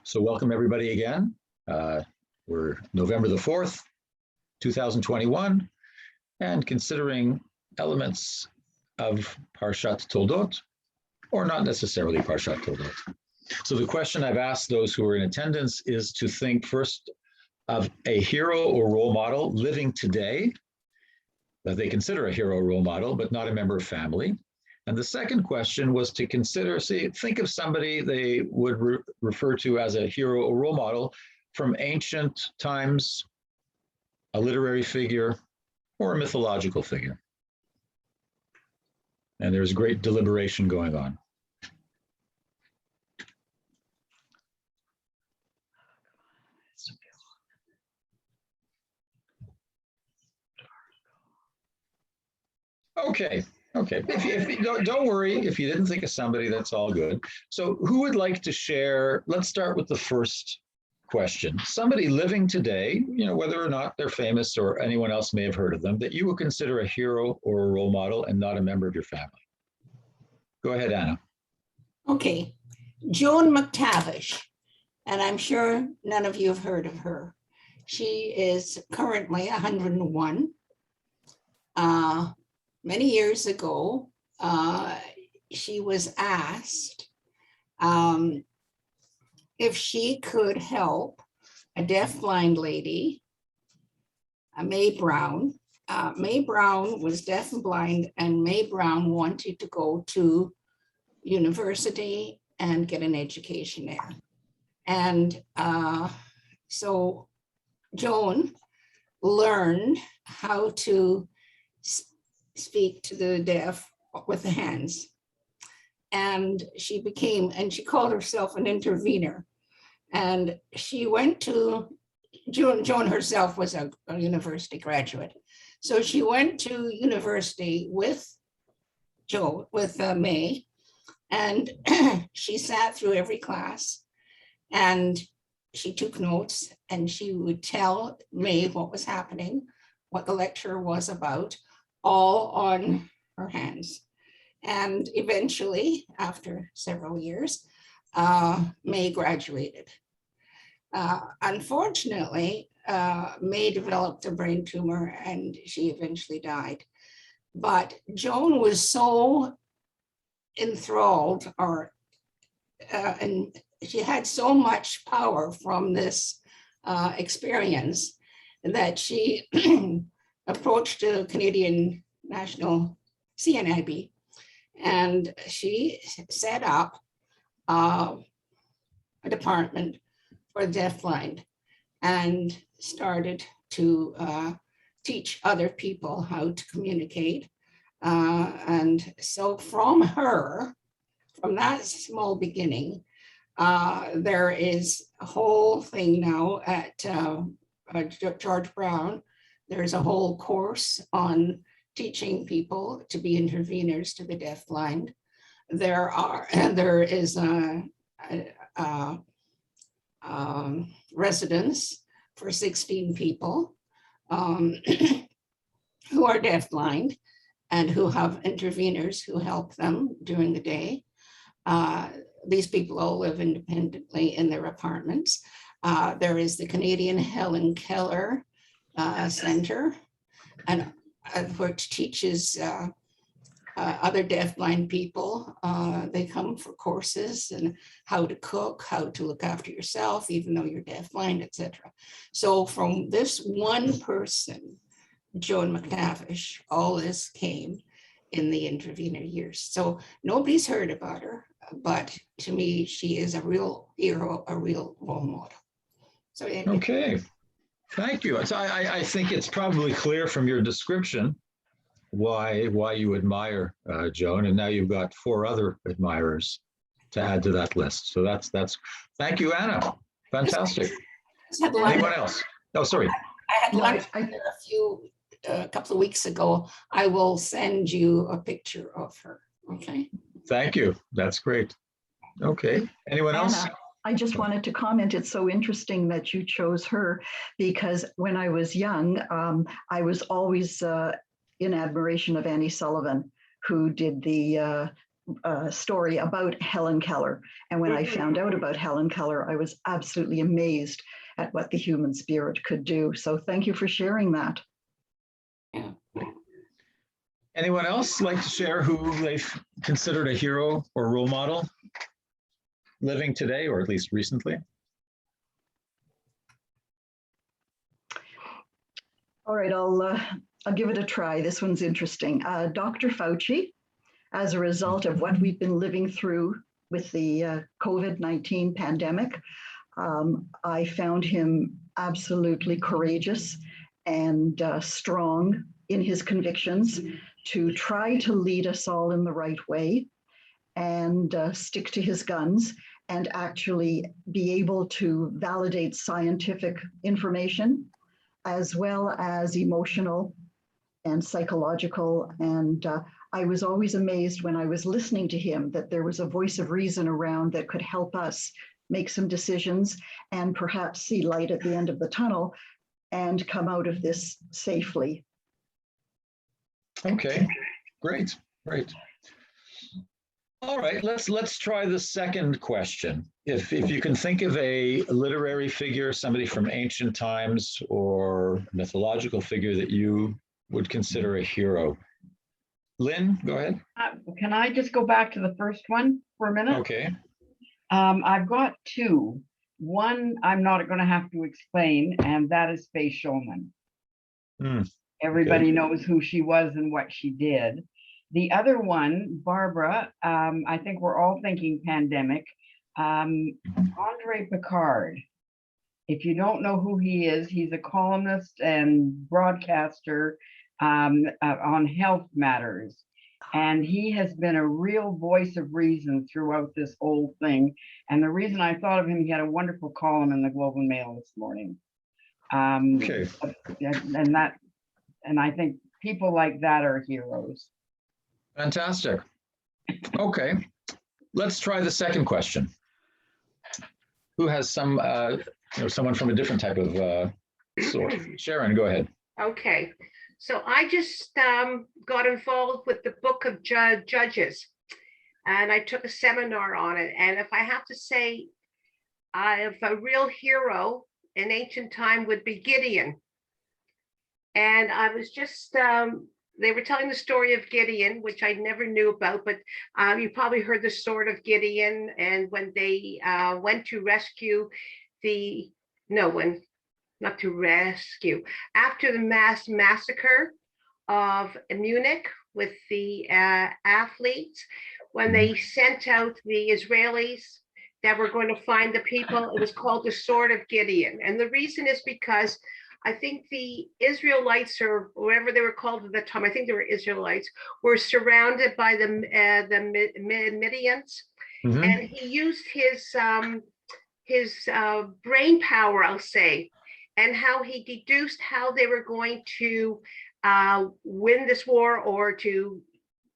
So welcome everybody again. We're November the 4th, 2021, and considering elements of Parashat Toldot, or not necessarily Parashat Toldot. So the question I've asked those who are in attendance is to think first of a hero or role model living today that they consider a hero or role model, but not a member of family. And the second question was to consider, think of somebody they would refer to as a hero or role model from ancient times, a literary figure, or a mythological figure. And there's great deliberation going on. Okay. If you don't worry, if you didn't think of somebody, that's all good. So who would like to share? Let's start with the first question. Somebody living today, whether or not they're famous or anyone else may have heard of them, that you would consider a hero or a role model and not a member of your family. Go ahead, Anna. Okay, Joan McTavish, and I'm sure none of you have heard of her. She is currently 101. Many years ago, she was asked if she could help a deafblind lady, Mae Brown. Mae Brown was deaf and blind, and Mae Brown wanted to go to university and get an education there. And so Joan learned how to speak to the deaf with the hands. And she called herself an intervener. And she went to, Joan herself was a university graduate. So she went to university with Mae, and she sat through every class and she took notes, and she would tell Mae what was happening, what the lecture was about, all on her hands. And eventually, after several years, Mae graduated. Unfortunately, Mae developed a brain tumor and she eventually died. But Joan was so enthralled, and she had so much power from this experience that she approached the Canadian National CNIB, and she set up a department for the deafblind and started to teach other people how to communicate. And so from that small beginning, there is a whole thing now at George Brown. There's a whole course on teaching people to be interveners to the deafblind. There is a residence for 16 people who are deafblind and who have interveners who help them during the day. These people all live independently in their apartments. There is the Canadian Helen Keller Center, and which teaches other deafblind people. They come for courses and how to cook, how to look after yourself, even though you're deafblind, etc. So from this one person, Joan McTavish, all this came in the intervener years. So nobody's heard about her, but to me, she is a real hero, a real role model. So okay. Thank you. So I think it's probably clear from your description why you admire Joan, and now you've got 4 other admirers to add to that list. So that's thank you, Anna. Fantastic. Anyone else? Oh, sorry. I had lunch a couple of weeks ago. I will send you a picture of her. Okay. Thank you. That's great. Okay. Anyone else? Anna, I just wanted to comment, it's so interesting that you chose her, because when I was young, I was always in admiration of Annie Sullivan, who did the story about Helen Keller. And when I found out about Helen Keller, I was absolutely amazed at what the human spirit could do. So thank you for sharing that. Yeah. Anyone else like to share who they've considered a hero or role model living today, or at least recently? All right, I'll give it a try. This one's interesting. Dr. Fauci, as a result of what we've been living through with the COVID-19 pandemic, I found him absolutely courageous and strong in his convictions to try to lead us all in the right way and stick to his guns and actually be able to validate scientific information as well as emotional and psychological. And I was always amazed when I was listening to him that there was a voice of reason around that could help us make some decisions and perhaps see light at the end of the tunnel and come out of this safely. Okay, great. All right, let's try the second question. If you can think of a literary figure, somebody from ancient times or mythological figure that you would consider a hero. Lynn, go ahead. Can I just go back to the first one for a minute? Okay. I've got two. One I'm not going to have to explain, and that is Faye Shulman. Everybody knows who she was and what she did. The other one, Barbara, I think we're all thinking pandemic. Andre Picard. If you don't know who he is, he's a columnist and broadcaster on health matters. And he has been a real voice of reason throughout this whole thing. And the reason I thought of him, he had a wonderful column in the Globe and Mail this morning. Okay. And I think people like that are heroes. Fantastic. Okay, let's try the second question. Who has some, someone from a different type of source? Sharon, go ahead. Okay, so I just got involved with the book of Judges, and I took a seminar on it. And if I have to say, if a real hero in ancient time would be Gideon. And I was just, they were telling the story of Gideon, which I never knew about, but you probably heard the story of Gideon. And when they went to rescue after the mass massacre of Munich with the athletes, when they sent out the Israelis that were going to find the people, it was called the Sword of Gideon. And the reason is because I think the Israelites, or whatever they were called at the time, I think they were Israelites, were surrounded by the Midians, and he used his brain power, I'll say, and how he deduced how they were going to win this war, or to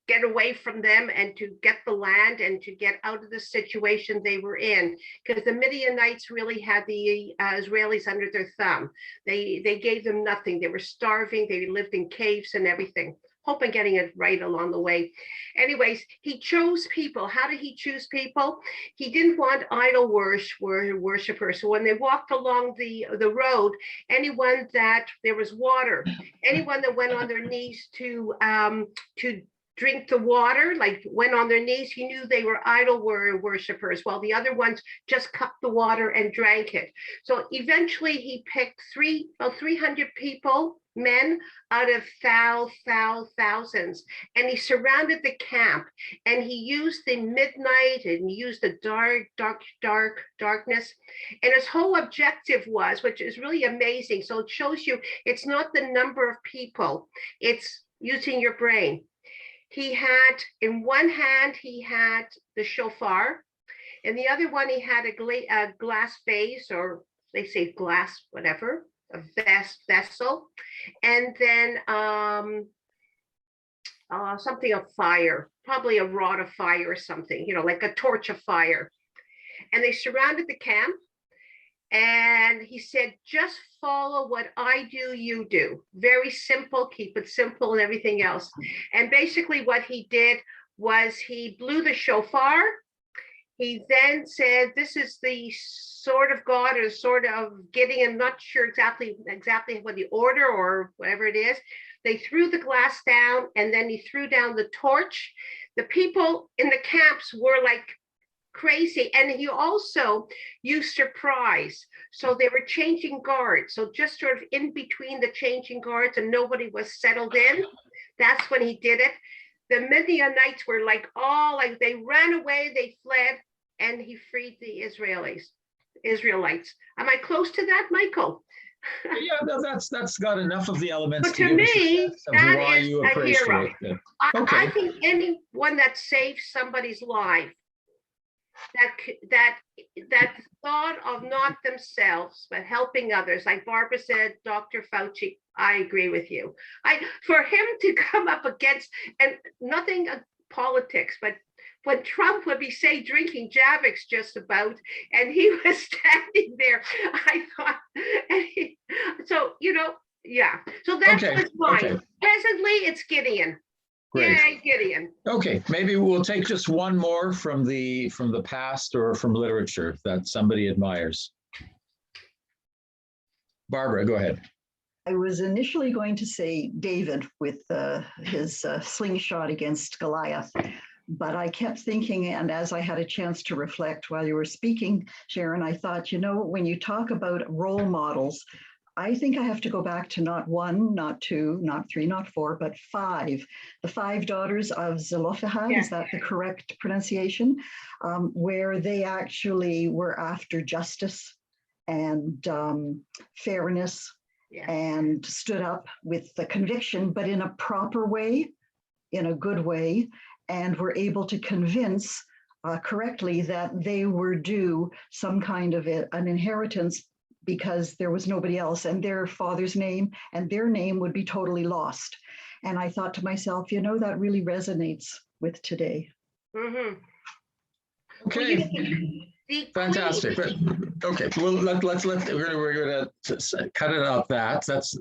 get away from them and to get the land and to get out of the situation they were in, because the Midianites really had the Israelis under their thumb. They gave them nothing. They were starving. They lived in caves and everything. Hope I'm getting it right along the way. Anyways, he chose people. How did he choose people? He didn't want idol worshipers. So when they walked along the road, anyone that there was water, anyone that went on their knees to drink the water, like went on their knees, he knew they were idol worshipers, while the other ones just cupped the water and drank it. So eventually he picked 300 people, men out of thousands, and he surrounded the camp, and he used the midnight and he used the darkness, and his whole objective was, which is really amazing, so it shows you it's not the number of people, it's using your brain. He had, in one hand, he had the shofar. In the other one, he had a glass vase, or they say glass, whatever, a vessel. And then something of fire, probably a rod of fire or something, like a torch of fire. And they surrounded the camp. And he said, just follow what I do, you do. Very simple, keep it simple and everything else. And basically what he did was he blew the shofar. He then said, this is the sword of God, or sort of Gideon. I'm not sure exactly what the order or whatever it is. They threw the glass down, and then he threw down the torch. The people in the camps were like crazy. And he also used surprise. So they were changing guards. So just sort of in between the changing guards and nobody was settled in. That's when he did it. The Midianites were like, they ran away, they fled, and he freed the Israelites. Am I close to that, Michael? Yeah, no, that's got enough of the elements But to me, that is a hero. it. I think anyone that saves somebody's life, that thought of not themselves but helping others, like Barbara said, Dr. Fauci, I agree with you. For him to come up against, and nothing politics, but when Trump would be drinking Javix just about, and he was standing there, I thought, yeah. So that's what's mine. Okay. Presently, it's Gideon. Great. Yay, Gideon. Okay, maybe we'll take just one more from the past or from literature that somebody admires. Barbara, go ahead. I was initially going to say David with his slingshot against Goliath, but I kept thinking, and as I had a chance to reflect while you were speaking, Sharon, I thought, when you talk about role models, I think I have to go back to not one, not two, not three, not four, but five. The 5 daughters of Zelophehad, yeah. Is that the correct pronunciation? Where they actually were after justice and fairness, yeah. And stood up with the conviction, but in a proper way, in a good way, and were able to convince correctly that they were due some kind of an inheritance because there was nobody else, and their father's name and their name would be totally lost. And I thought to myself, that really resonates with today. Mm-hmm. Okay. Fantastic. Okay, well, we're going to cut it out. That's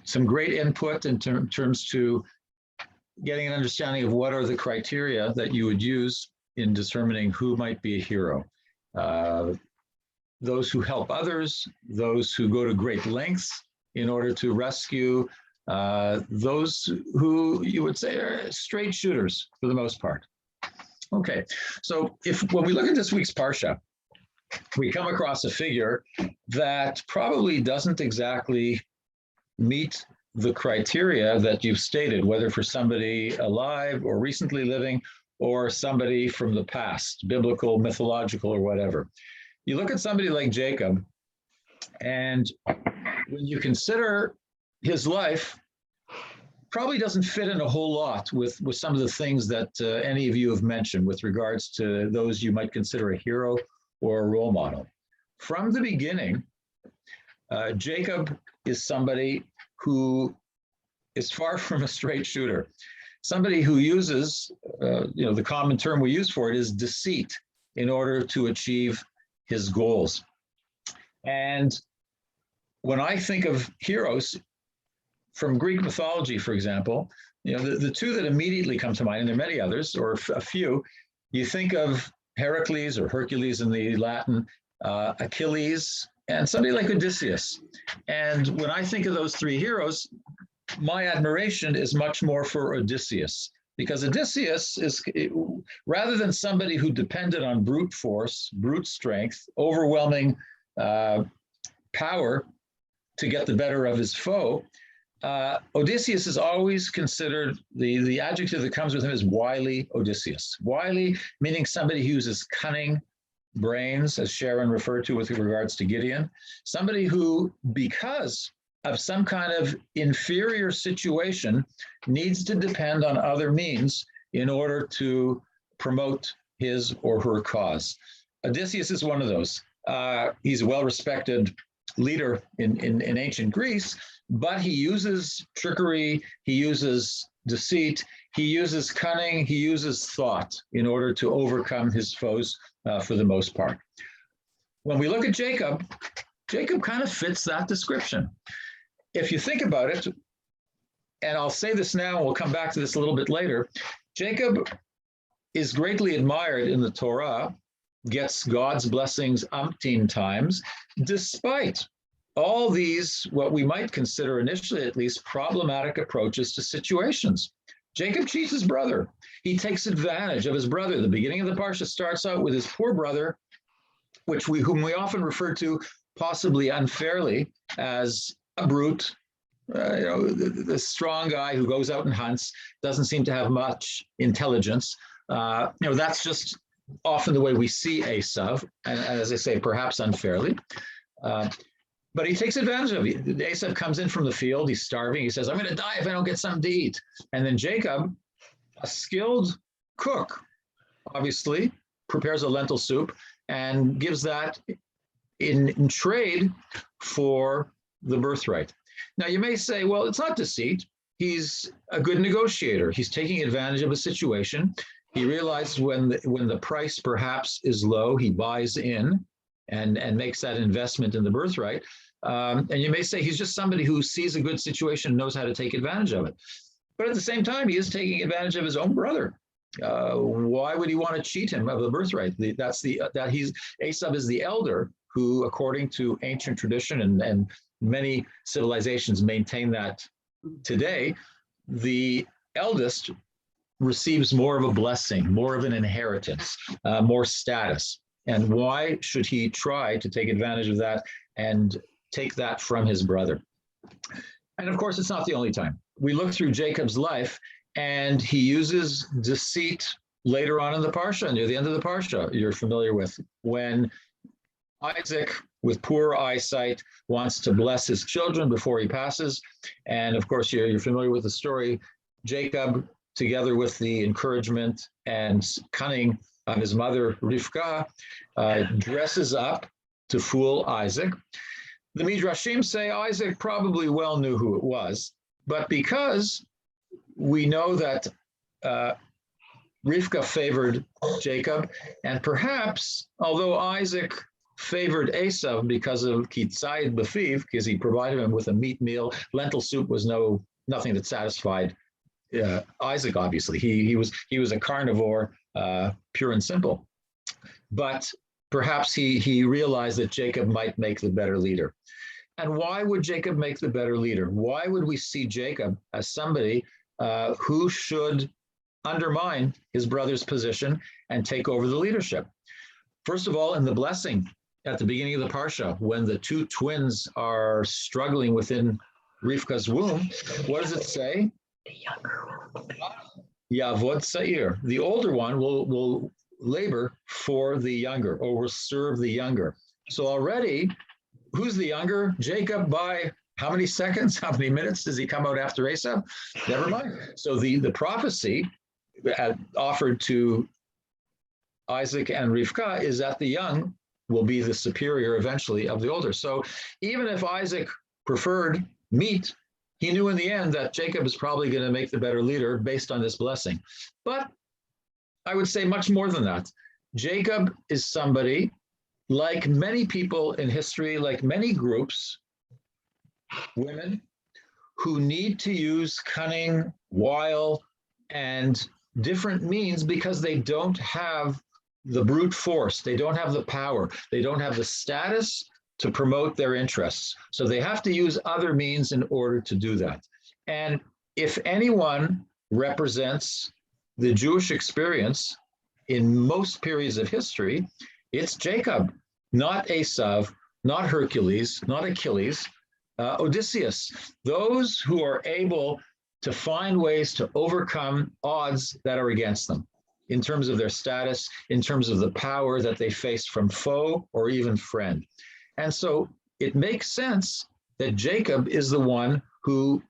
some great input in terms to getting an understanding of what are the criteria that you would use in determining who might be a hero. Those who help others, those who go to great lengths in order to rescue, those who you would say are straight shooters for the most part. Okay, so when we look at this week's Parashah, we come across a figure that probably doesn't exactly meet the criteria that you've stated, whether for somebody alive or recently living or somebody from the past, biblical, mythological, or whatever. You look at somebody like Jacob, and when you consider his life, probably doesn't fit in a whole lot with some of the things that any of you have mentioned with regards to those you might consider a hero or a role model. From the beginning, Jacob is somebody who is far from a straight shooter. Somebody who uses, the common term we use for it is deceit in order to achieve his goals. And when I think of heroes from Greek mythology, for example, the two that immediately come to mind, and there are many others, or a few, you think of Heracles or Hercules in the Latin, Achilles, and somebody like Odysseus. And when I think of those 3 heroes, my admiration is much more for Odysseus, because Odysseus is, rather than somebody who depended on brute force, brute strength, overwhelming power to get the better of his foe, Odysseus is always considered, the adjective that comes with him is wily Odysseus. Wily, meaning somebody who uses cunning brains, as Sharon referred to with regards to Gideon. Somebody who, because of some kind of inferior situation, needs to depend on other means in order to promote his or her cause. Odysseus is one of those. He's a well-respected leader in ancient Greece, but he uses trickery, he uses deceit, he uses cunning, he uses thought in order to overcome his foes for the most part. When we look at Jacob, Jacob kind of fits that description. If you think about it, and I'll say this now, and we'll come back to this a little bit later, Jacob is greatly admired in the Torah, gets God's blessings umpteen times, despite all these, what we might consider initially at least, problematic approaches to situations. Jacob cheats his brother. He takes advantage of his brother. The beginning of the Parsha starts out with his poor brother, whom we often refer to possibly unfairly as a brute, the strong guy who goes out and hunts, doesn't seem to have much intelligence. That's just often the way we see Esav, and as I say, perhaps unfairly. But he takes advantage of it. Esav comes in from the field, he's starving, he says, I'm going to die if I don't get something to eat. And then Jacob, a skilled cook, obviously, prepares a lentil soup and gives that in trade for the birthright. Now, you may say, well, it's not deceit. He's a good negotiator. He's taking advantage of a situation. He realizes when the price perhaps is low, he buys in and makes that investment in the birthright. And you may say he's just somebody who sees a good situation and knows how to take advantage of it. But at the same time, he is taking advantage of his own brother. Why would he want to cheat him of the birthright? Esav is the elder who, according to ancient tradition and many civilizations maintain that today, the eldest receives more of a blessing, more of an inheritance, more status. And why should he try to take advantage of that and take that from his brother? And of course, it's not the only time. We look through Jacob's life and he uses deceit later on in the Parsha, near the end of the Parsha, you're familiar with, when Isaac, with poor eyesight, wants to bless his children before he passes. And of course, you're familiar with the story. Jacob, together with the encouragement and cunning of his mother, Rivka, dresses up to fool Isaac. The Midrashim say Isaac probably well knew who it was, but because we know that Rivka favored Jacob, and perhaps, although Isaac favored Esav because of kitzayid b'fiv, because he provided him with a meat meal, lentil soup was nothing that satisfied Isaac, obviously. He was a carnivore, pure and simple. But perhaps he realized that Jacob might make the better leader. And why would Jacob make the better leader? Why would we see Jacob as somebody who should undermine his brother's position and take over the leadership? First of all, in the blessing at the beginning of the Parsha, when the two twins are struggling within Rivka's womb, what does it say? The younger one. Yavod Sa'ir. The older one will labor for the younger, or will serve the younger. So already, who's the younger? Jacob by how many seconds, how many minutes does he come out after Esav? Never mind. So the prophecy offered to Isaac and Rivka is that the young will be the superior eventually of the older. So even if Isaac preferred meat, he knew in the end that Jacob is probably going to make the better leader based on this blessing. But I would say much more than that. Jacob is somebody, like many people in history, like many groups, women, who need to use cunning, wile, and different means because they don't have the brute force, they don't have the power, they don't have the status to promote their interests. So they have to use other means in order to do that. And if anyone represents the Jewish experience in most periods of history, it's Jacob, not Esav, not Hercules, not Achilles, Odysseus. Those who are able to find ways to overcome odds that are against them in terms of their status, in terms of the power that they face from foe or even friend. And so it makes sense that Jacob is the one who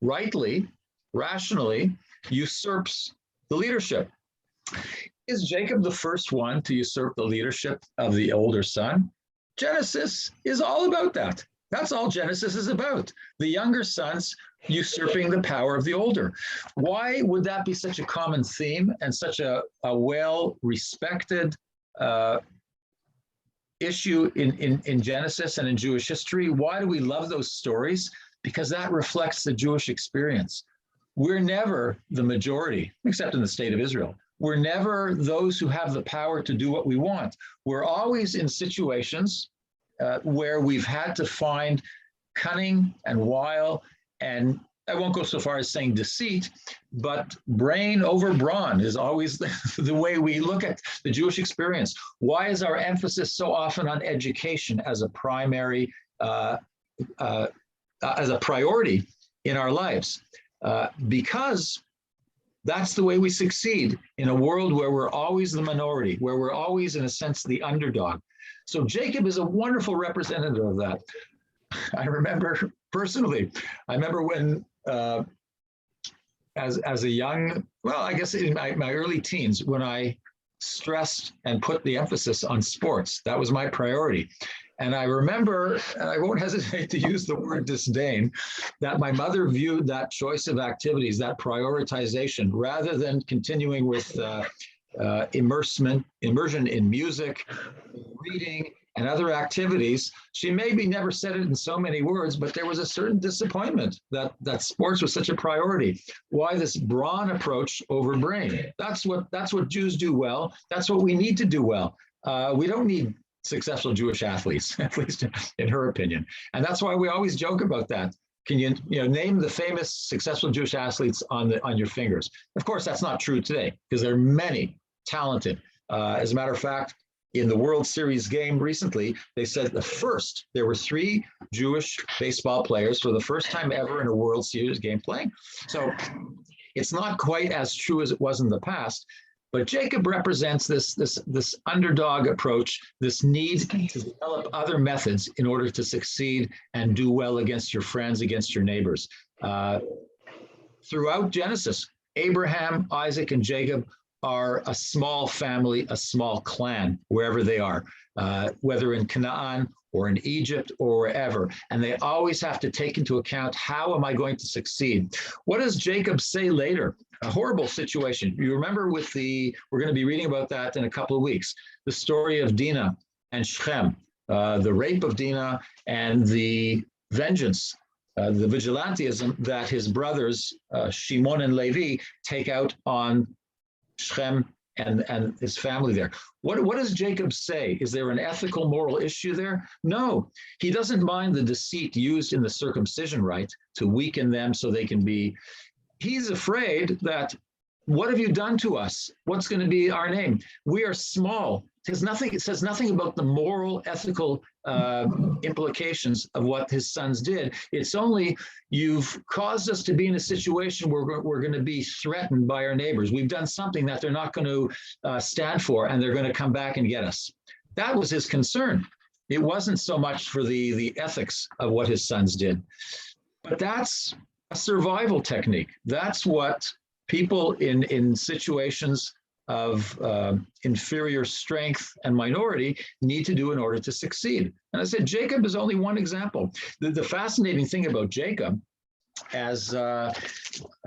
rightly, rationally usurps the leadership. Is Jacob the first one to usurp the leadership of the older son? Genesis is all about that. That's all Genesis is about. The younger sons usurping the power of the older. Why would that be such a common theme and such a well-respected issue in Genesis and in Jewish history? Why do we love those stories? Because that reflects the Jewish experience. we're never the majority, except in the state of Israel. We're never those who have the power to do what we want. We're always in situations where we've had to find cunning and wile, and I won't go so far as saying deceit, but brain over brawn is always the way we look at the Jewish experience. Why is our emphasis so often on education as a primary, as a priority in our lives? Because that's the way we succeed in a world where we're always the minority, where we're always, in a sense, the underdog. So Jacob is a wonderful representative of that. I remember personally, when, as a young, well, I guess in my early teens, when I stressed and put the emphasis on sports, that was my priority. And I remember, and I won't hesitate to use the word disdain, that my mother viewed that choice of activities, that prioritization, rather than continuing with immersion in music, reading, and other activities. She maybe never said it in so many words, but there was a certain disappointment that sports was such a priority. Why this brawn approach over brain? That's what Jews do well. That's what we need to do well. We don't need successful Jewish athletes, at least in her opinion. And that's why we always joke about that. Can you name the famous successful Jewish athletes on your fingers? Of course, that's not true today, because there are many talented. As a matter of fact, in the World Series game recently, they said there were 3 Jewish baseball players for the first time ever in a World Series game playing. So it's not quite as true as it was in the past. But Jacob represents this underdog approach, this need to develop other methods in order to succeed and do well against your friends, against your neighbors. Throughout Genesis, Abraham, Isaac, and Jacob are a small family, a small clan, wherever they are, whether in Canaan or in Egypt or wherever. And they always have to take into account, how am I going to succeed? What does Jacob say later? A horrible situation. You remember we're going to be reading about that in a couple of weeks, the story of Dinah and Shechem, the rape of Dinah and the vengeance, the vigilantism that his brothers, Shimon and Levi, take out on Shechem and his family there. What does Jacob say? Is there an ethical, moral issue there? No, he doesn't mind the deceit used in the circumcision rite to weaken them so they can be. He's afraid that, what have you done to us? What's going to be our name? We are small. It says nothing about the moral, ethical implications of what his sons did. It's only, you've caused us to be in a situation where we're going to be threatened by our neighbors. We've done something that they're not going to stand for, and they're going to come back and get us. That was his concern. It wasn't so much for the ethics of what his sons did. But that's a survival technique. That's what people in situations of inferior strength and minority need to do in order to succeed. And I said, Jacob is only one example. The fascinating thing about Jacob, as Alan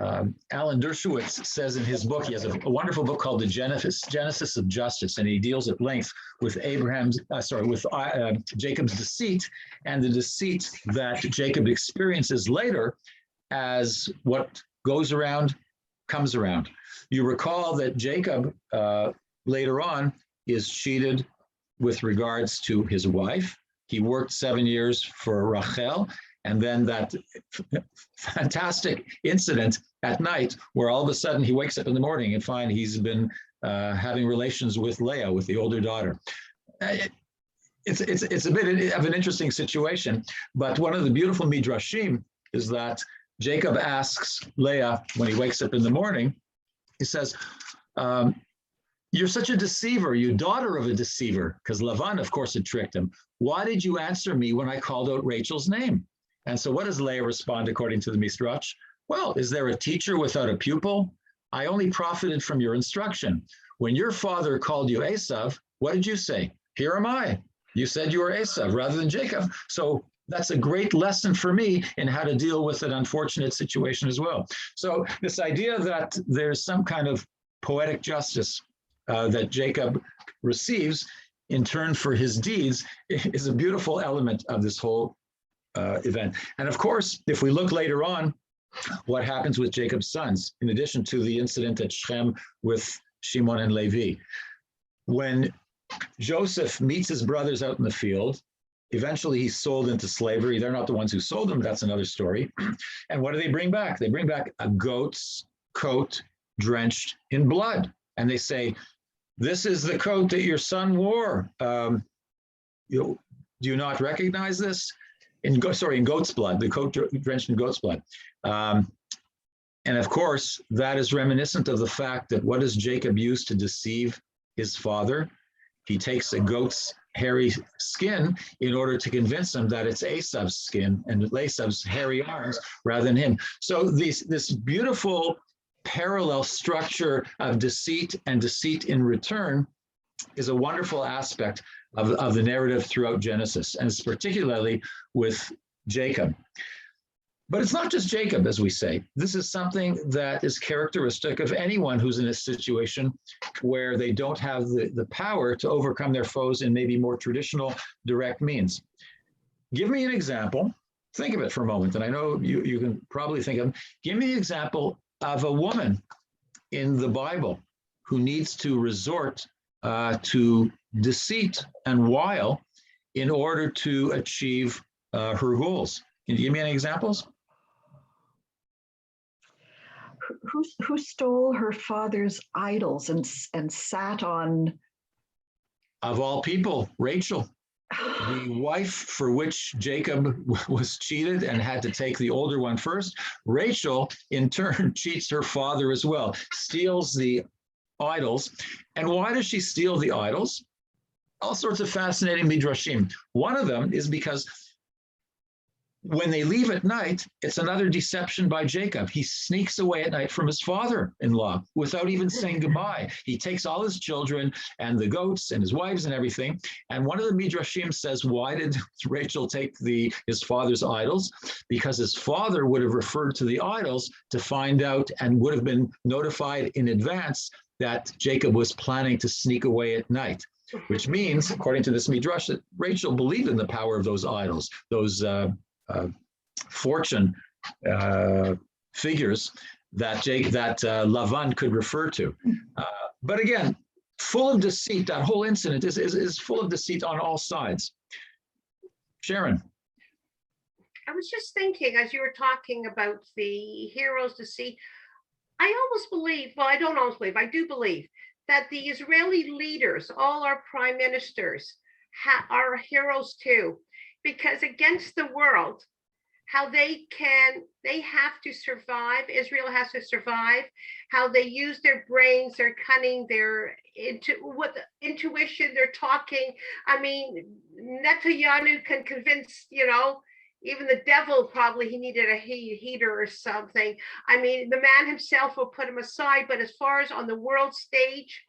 Dershowitz says in his book, he has a wonderful book called The Genesis of Justice, and he deals at length with Jacob's deceit and the deceit that Jacob experiences later as what goes around comes around. You recall that Jacob later on is cheated with regards to his wife. He worked 7 years for Rachel, and then that fantastic incident at night where all of a sudden he wakes up in the morning and finds he's been having relations with Leah, with the older daughter. It's a bit of an interesting situation, but one of the beautiful midrashim is that Jacob asks Leah when he wakes up in the morning, he says, you're such a deceiver, you daughter of a deceiver, because Lavan, of course, had tricked him. Why did you answer me when I called out Rachel's name? And so what does Leah respond according to the Midrash? Well, is there a teacher without a pupil? I only profited from your instruction. When your father called you Esav, what did you say? Here am I. You said you were Esav rather than Jacob. So that's a great lesson for me in how to deal with an unfortunate situation as well. So this idea that there's some kind of poetic justice that Jacob receives in turn for his deeds is a beautiful element of this whole event. And of course, if we look later on What happens with Jacob's sons, in addition to the incident at Shechem with Shimon and Levi? When Joseph meets his brothers out in the field, eventually he's sold into slavery. They're not the ones who sold him. That's another story. And what do they bring back? They bring back a goat's coat drenched in blood. And they say, this is the coat that your son wore. Do you not recognize this? In goat's blood, the coat drenched in goat's blood. And of course, that is reminiscent of the fact that what does Jacob use to deceive his father? He takes a goat's hairy skin in order to convince him that it's Esau's skin and Esau's hairy arms rather than him. So this beautiful parallel structure of deceit and deceit in return is a wonderful aspect of the narrative throughout Genesis, and it's particularly with Jacob. But it's not just Jacob, as we say. This is something that is characteristic of anyone who's in a situation where they don't have the power to overcome their foes in maybe more traditional, direct means. Give me an example. Think of it for a moment, and I know you can probably think of, give me an example of a woman in the Bible who needs to resort to deceit and wile in order to achieve her goals. Can you give me any examples? Who stole her father's idols and sat on? Of all people, Rachel, the wife for which Jacob was cheated and had to take the older one first. Rachel, in turn, cheats her father as well, steals the idols. And why does she steal the idols? All sorts of fascinating midrashim. One of them is because when they leave at night, it's another deception by Jacob. He sneaks away at night from his father-in-law without even saying goodbye. He takes all his children and the goats and his wives and everything. And one of the midrashim says, why did Rachel take his father's idols? Because his father would have referred to the idols to find out and would have been notified in advance that Jacob was planning to sneak away at night, which means, according to this midrash, that Rachel believed in the power of those idols, those fortune figures that Lavan could refer to. But again, full of deceit. That whole incident is full of deceit on all sides. Sharon. I was just thinking, as you were talking about the hero's deceit, I almost believe, well, I don't almost believe, I do believe that the Israeli leaders, all our prime ministers, are heroes too. Because against the world, how they have to survive, Israel has to survive, how they use their brains, their cunning, their intuition, their talking. I mean, Netanyahu can convince, even the devil probably he needed a heater or something. I mean, the man himself will put him aside, but as far as on the world stage,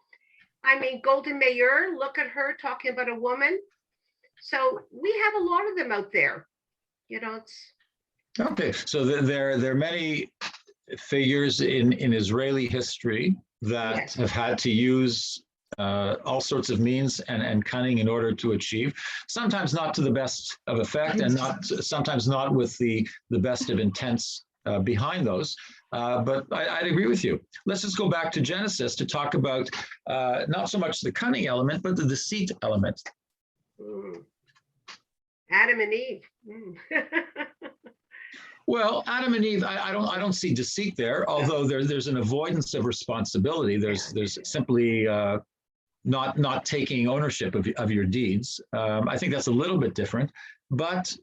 I mean, Golda Meir, look at her talking about a woman. So we have a lot of them out there, it's. Okay, so there are many figures in Israeli history that have had to use all sorts of means and cunning in order to achieve, sometimes not to the best of effect and sometimes not with the best of intents behind those. But I'd agree with you. Let's just go back to Genesis to talk about not so much the cunning element, but the deceit element. Adam and Eve. Well, Adam and Eve, I don't see deceit there, although there's an avoidance of responsibility. There's simply not taking ownership of your deeds. I think that's a little bit different. But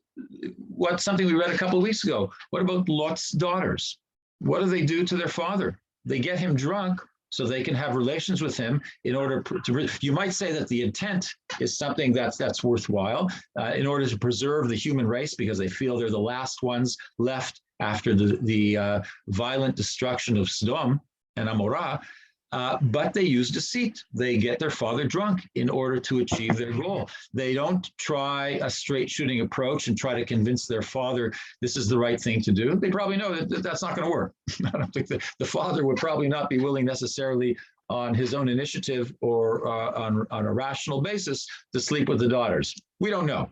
what's something we read a couple of weeks ago? What about Lot's daughters? What do they do to their father? They get him drunk so they can have relations with him in order to, you might say that the intent is something that's worthwhile in order to preserve the human race because they feel they're the last ones left after the violent destruction of Sodom and Amorah. But they use deceit. They get their father drunk in order to achieve their goal. They don't try a straight shooting approach and try to convince their father this is the right thing to do. They probably know that that's not going to work. I don't think the father would probably not be willing necessarily on his own initiative or on a rational basis to sleep with the daughters. We don't know.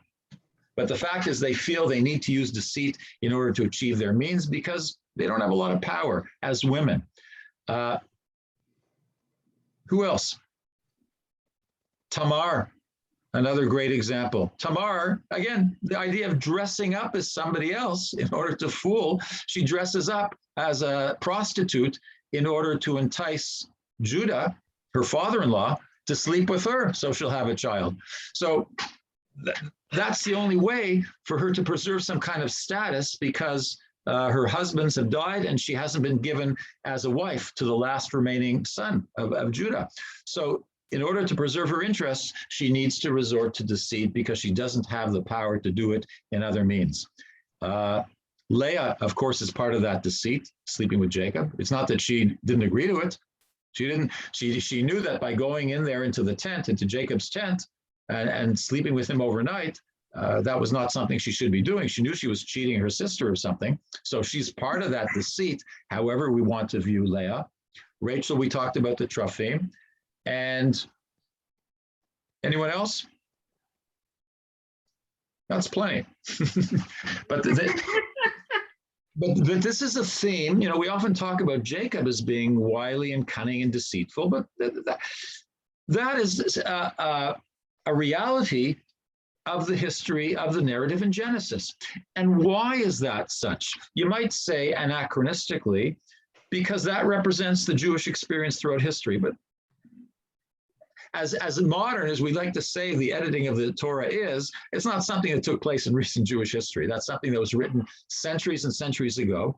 But the fact is they feel they need to use deceit in order to achieve their means because they don't have a lot of power as women. Who else? Tamar, another great example. Tamar, again, the idea of dressing up as somebody else in order to fool. She dresses up as a prostitute in order to entice Judah, her father-in-law, to sleep with her so she'll have a child. So that's the only way for her to preserve some kind of status because her husbands have died and she hasn't been given as a wife to the last remaining son of Judah. So in order to preserve her interests, she needs to resort to deceit because she doesn't have the power to do it in other means. Leah, of course, is part of that deceit, sleeping with Jacob. It's not that she didn't agree to it. She knew that by going in there into the tent, into Jacob's tent, and sleeping with him overnight, that was not something she should be doing. She knew she was cheating her sister or something. So she's part of that deceit, however we want to view Leah. Rachel, we talked about the Trophim. And anyone else? That's plenty. But this is a theme. You know, we often talk about Jacob as being wily and cunning and deceitful, but that is a reality of the history of the narrative in Genesis. And why is that such? You might say anachronistically, because that represents the Jewish experience throughout history. But as modern as we like to say the editing of the Torah is, it's not something that took place in recent Jewish history. That's something that was written centuries and centuries ago.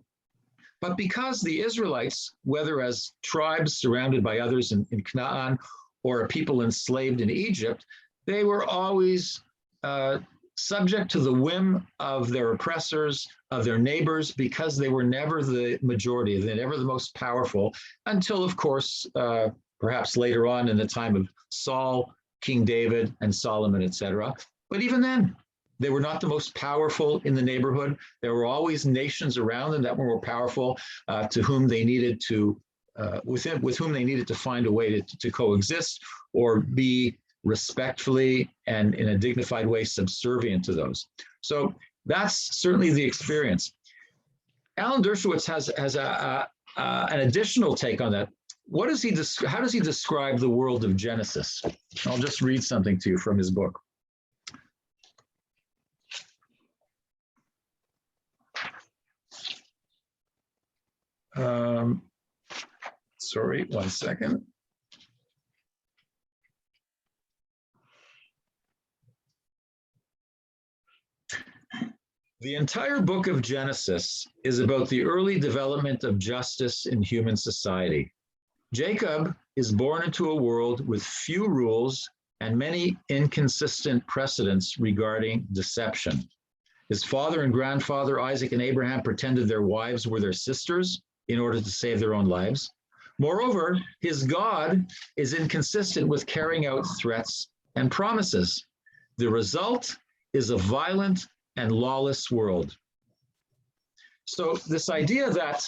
But because the Israelites, whether as tribes surrounded by others in Canaan or a people enslaved in Egypt, they were always subject to the whim of their oppressors, of their neighbors, because they were never the majority, they're never the most powerful, until, of course, perhaps later on in the time of Saul, King David, and Solomon, etc. But even then, they were not the most powerful in the neighborhood. There were always nations around them that were more powerful, to whom they needed to, with whom they needed to find a way to coexist or be respectfully and in a dignified way subservient to those. So that's certainly the experience. Alan Dershowitz has an additional take on that. How does he describe the world of Genesis? I'll just read something to you from his book. Sorry, one second. The entire book of Genesis is about the early development of justice in human society. Jacob is born into a world with few rules and many inconsistent precedents regarding deception. His father and grandfather, Isaac and Abraham, pretended their wives were their sisters in order to save their own lives. Moreover, his God is inconsistent with carrying out threats and promises. The result is a violent and lawless world. So this idea that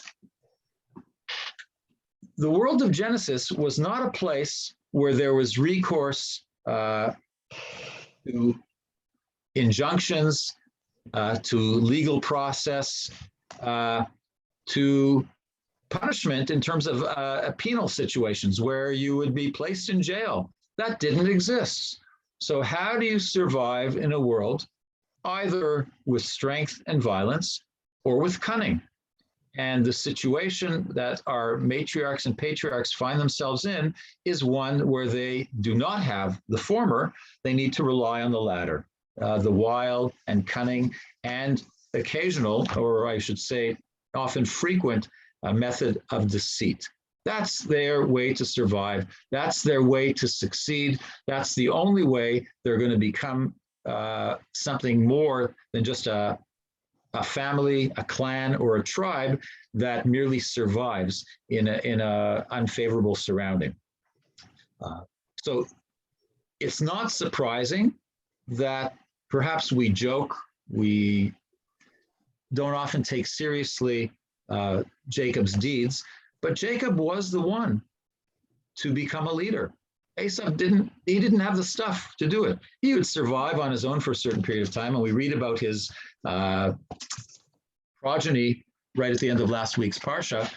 the world of Genesis was not a place where there was recourse to injunctions, to legal process, to punishment in terms of penal situations where you would be placed in jail. That didn't exist. So how do you survive in a world either with strength and violence or with cunning? And the situation that our matriarchs and patriarchs find themselves in is one where they do not have the former. They need to rely on the latter, the wild and cunning and occasional, or I should say often frequent, method of deceit. That's their way to survive. That's their way to succeed. That's the only way they're going to become something more than just a family, a clan, or a tribe that merely survives in a unfavorable surrounding. So it's not surprising that perhaps we joke, we don't often take seriously Jacob's deeds, but Jacob was the one to become a leader. Esau didn't have the stuff to do it. He would survive on his own for a certain period of time. And we read about his progeny right at the end of last week's Parashah.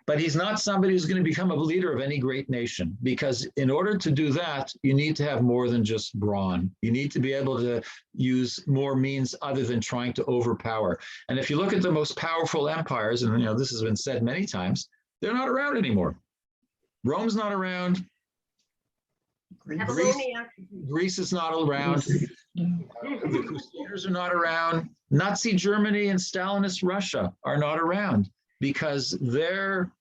But he's not somebody who's going to become a leader of any great nation, because in order to do that, you need to have more than just brawn. You need to be able to use more means other than trying to overpower. And if you look at the most powerful empires, and this has been said many times, they're not around anymore. Rome's not around. Greece is not around. The Crusaders are not around. Nazi Germany and Stalinist Russia are not around, because their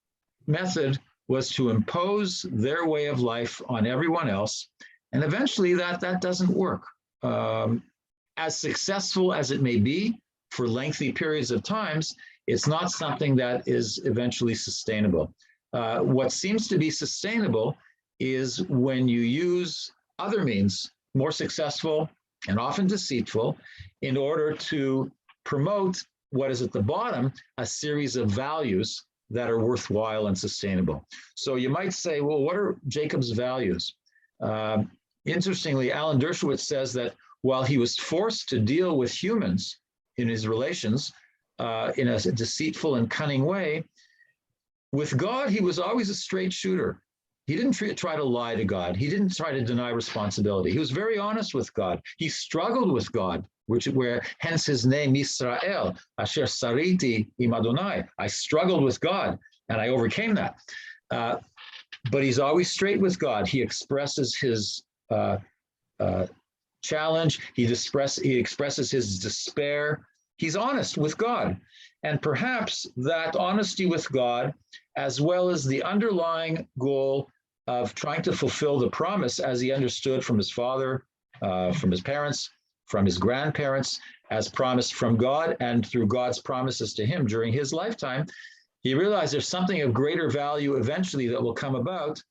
method was to impose their way of life on everyone else. And eventually that doesn't work. As successful as it may be for lengthy periods of times, it's not something that is eventually sustainable. What seems to be sustainable is when you use other means, more successful and often deceitful, in order to promote what is at the bottom, a series of values that are worthwhile and sustainable. So you might say, well, what are Jacob's values? Interestingly, Alan Dershowitz says that while he was forced to deal with humans in his relations in a deceitful and cunning way, with God, he was always a straight shooter. He didn't try to lie to God. He didn't try to deny responsibility. He was very honest with God. He struggled with God, hence his name, Israel, Asher Sariti im Adonai. I struggled with God, and I overcame that. But he's always straight with God. He expresses his challenge. He expresses his despair. He's honest with God. And perhaps that honesty with God, as well as the underlying goal of trying to fulfill the promise as he understood from his father, from his parents, from his grandparents, as promised from God and through God's promises to him during his lifetime, he realized there's something of greater value eventually that will come about.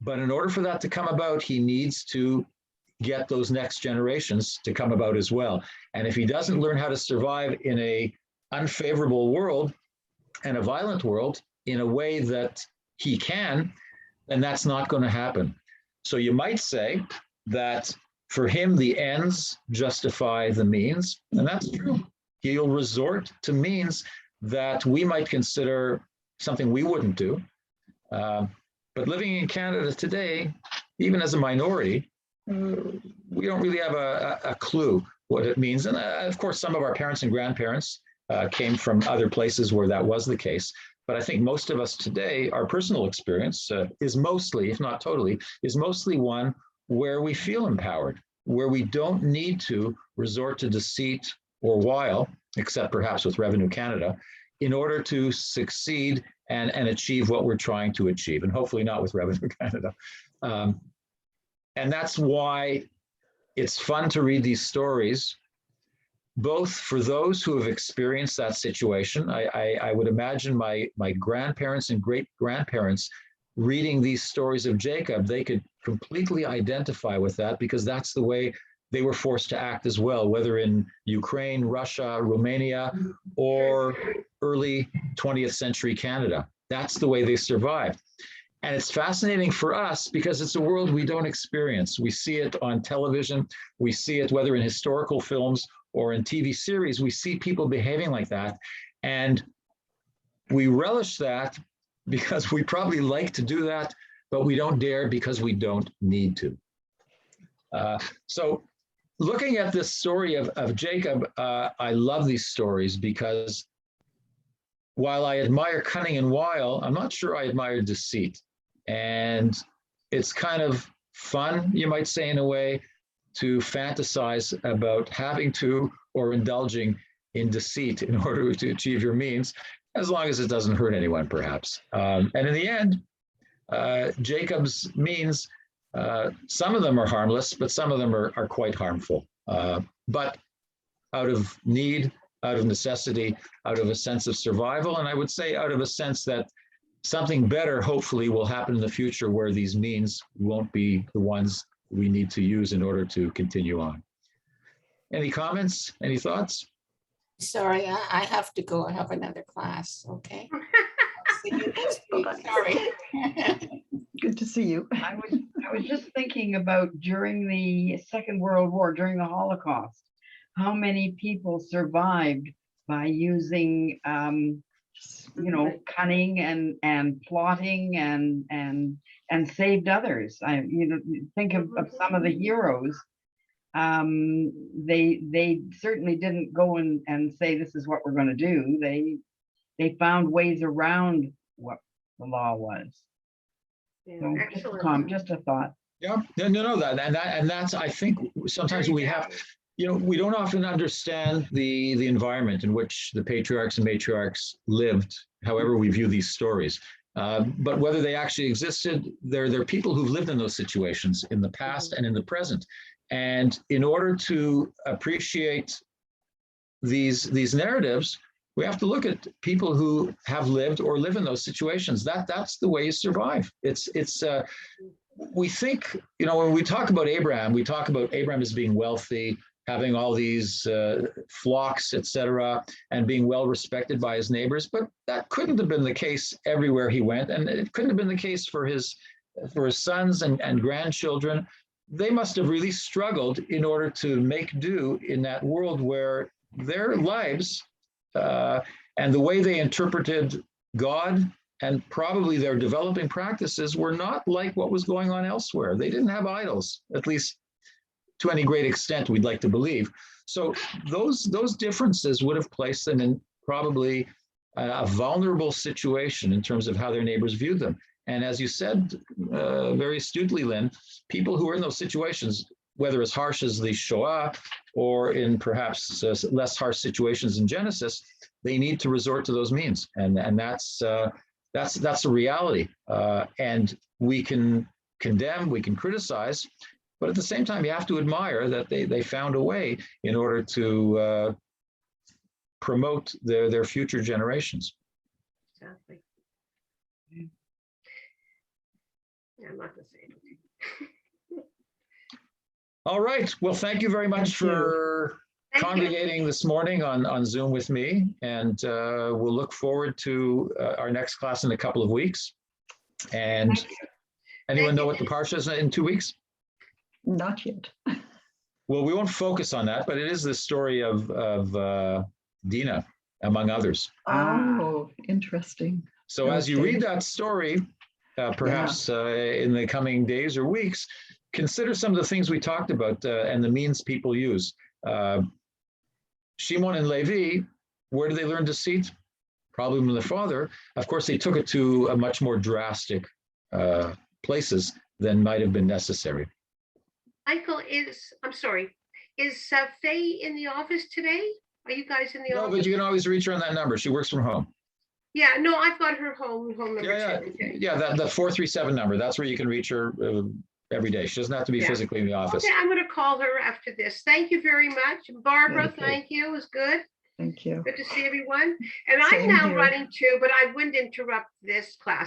But in order for that to come about, he needs to get those next generations to come about as well. And if he doesn't learn how to survive in an unfavorable world and a violent world in a way that he can, then that's not going to happen. So you might say that for him, the ends justify the means, and that's true. He'll resort to means that we might consider something we wouldn't do. But living in Canada today, even as a minority, we don't really have a clue what it means. And of course, some of our parents and grandparents came from other places where that was the case. But I think most of us today, our personal experience is mostly, if not totally, is mostly one where we feel empowered, where we don't need to resort to deceit or wile, except perhaps with Revenue Canada, in order to succeed and achieve what we're trying to achieve, and hopefully not with Revenue Canada. And that's why it's fun to read these stories, both for those who have experienced that situation. I would imagine my grandparents and great-grandparents reading these stories of Jacob, they could completely identify with that, because that's the way they were forced to act as well, whether in Ukraine, Russia, Romania, or early 20th century Canada. That's the way they survived. And it's fascinating for us because it's a world we don't experience. We see it on television. We see it whether in historical films or in TV series. We see people behaving like that. And we relish that because we probably like to do that, but we don't dare because we don't need to. So looking at this story of Jacob, I love these stories because while I admire cunning and wile, I'm not sure I admire deceit. And it's kind of fun, you might say, in a way, to fantasize about having to or indulging in deceit in order to achieve your means, as long as it doesn't hurt anyone, perhaps. And in the end, Jacob's means, some of them are harmless, but some of them are quite harmful. But out of need, out of necessity, out of a sense of survival, and I would say out of a sense that something better hopefully will happen in the future where these means won't be the ones we need to use in order to continue on. Any comments? Any thoughts? Sorry, I have to go. I have another class, okay? see you this week. Sorry. Good to see you. I was just thinking about during the Second World War, during the Holocaust, how many people survived by using, cunning and plotting and saved others. Think of some of the heroes. They certainly didn't go and say, this is what we're going to do. They found ways around what the law was. Yeah, So excellent. just a thought. Yeah, no, that's, I think sometimes we have, we don't often understand the environment in which the patriarchs and matriarchs lived, however we view these stories. But whether they actually existed, they're people who've lived in those situations in the past and in the present. And in order to appreciate these narratives, we have to look at people who have lived or live in those situations. That's the way you survive. We think, when we talk about Abraham, we talk about Abraham as being wealthy, having all these flocks, etc., and being well respected by his neighbors. But that couldn't have been the case everywhere he went, and it couldn't have been the case for his sons and grandchildren. They must have really struggled in order to make do in that world where their lives and the way they interpreted God and probably their developing practices were not like what was going on elsewhere. They didn't have idols, at least to any great extent, we'd like to believe. So those differences would have placed them in probably a vulnerable situation in terms of how their neighbors viewed them. And as you said very astutely, Lynn, people who are in those situations, whether as harsh as the Shoah or in perhaps less harsh situations in Genesis, they need to resort to those means. And that's a reality. And we can condemn, we can criticize, but at the same time, you have to admire that they found a way in order to promote their future generations. Exactly. Yeah, I'm not going to say anything. All right. Well, thank you very much for congregating this morning on Zoom with me. And we'll look forward to our next class in a couple of weeks. And anyone know what the Parsha is in 2 weeks? Not yet. Well, we won't focus on that, but it is the story of Dinah, among others. Oh, interesting. So as you read that story, perhaps in the coming days or weeks, consider some of the things we talked about and the means people use. Shimon and Levi, where do they learn deceit? Probably from the father. Of course, they took it to a much more drastic places than might have been necessary. Michael, I'm sorry, is Faye in the office today? Are you guys in the office? No, but you can always reach her on that number. She works from home. Yeah, no, I've got her home number too. Okay. Yeah, the 437 number. That's where you can reach her every day. She doesn't have to be physically in the office. Okay, I'm going to call her after this. Thank you very much. Barbara, thank you. It was good. Thank you. Good to see everyone. And Same I'm now here. running too, but I wouldn't interrupt this class.